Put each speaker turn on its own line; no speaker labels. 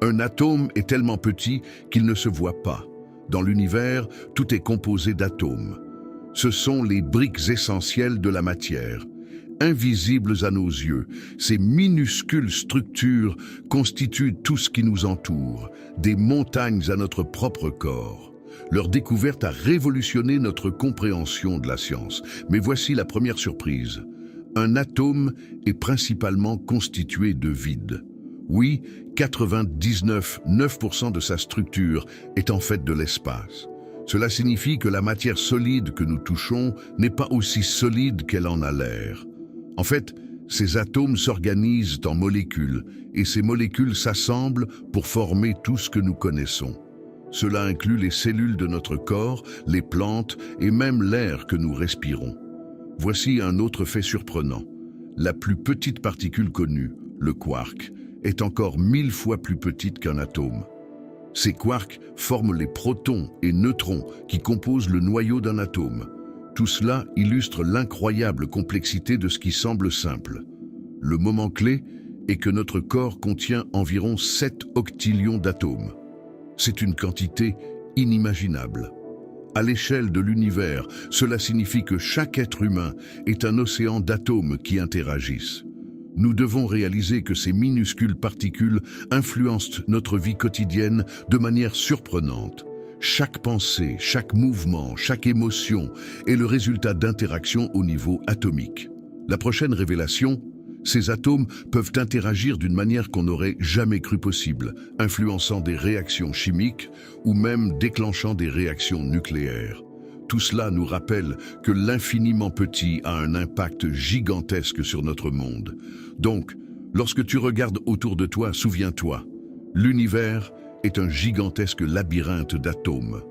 Un atome est tellement petit qu'il ne se voit pas. Dans l'univers, tout est composé d'atomes. Ce sont les briques essentielles de la matière. Invisibles à nos yeux, ces minuscules structures constituent tout ce qui nous entoure, des montagnes à notre propre corps. Leur découverte a révolutionné notre compréhension de la science. Mais voici la première surprise. Un atome est principalement constitué de vide. Oui, 99,9% de sa structure est en fait de l'espace. Cela signifie que la matière solide que nous touchons n'est pas aussi solide qu'elle en a l'air. En fait, ces atomes s'organisent en molécules, et ces molécules s'assemblent pour former tout ce que nous connaissons. Cela inclut les cellules de notre corps, les plantes et même l'air que nous respirons. Voici un autre fait surprenant. La plus petite particule connue, le quark, est encore 1000 fois plus petite qu'un atome. Ces quarks forment les protons et neutrons qui composent le noyau d'un atome. Tout cela illustre l'incroyable complexité de ce qui semble simple. Le moment clé est que notre corps contient environ 7 octillions d'atomes. C'est une quantité inimaginable. À l'échelle de l'univers, cela signifie que chaque être humain est un océan d'atomes qui interagissent. Nous devons réaliser que ces minuscules particules influencent notre vie quotidienne de manière surprenante. Chaque pensée, chaque mouvement, chaque émotion est le résultat d'interactions au niveau atomique. La prochaine révélation, ces atomes peuvent interagir d'une manière qu'on n'aurait jamais cru possible, influençant des réactions chimiques ou même déclenchant des réactions nucléaires. Tout cela nous rappelle que l'infiniment petit a un impact gigantesque sur notre monde. Donc, lorsque tu regardes autour de toi, souviens-toi, l'univers est un gigantesque labyrinthe d'atomes.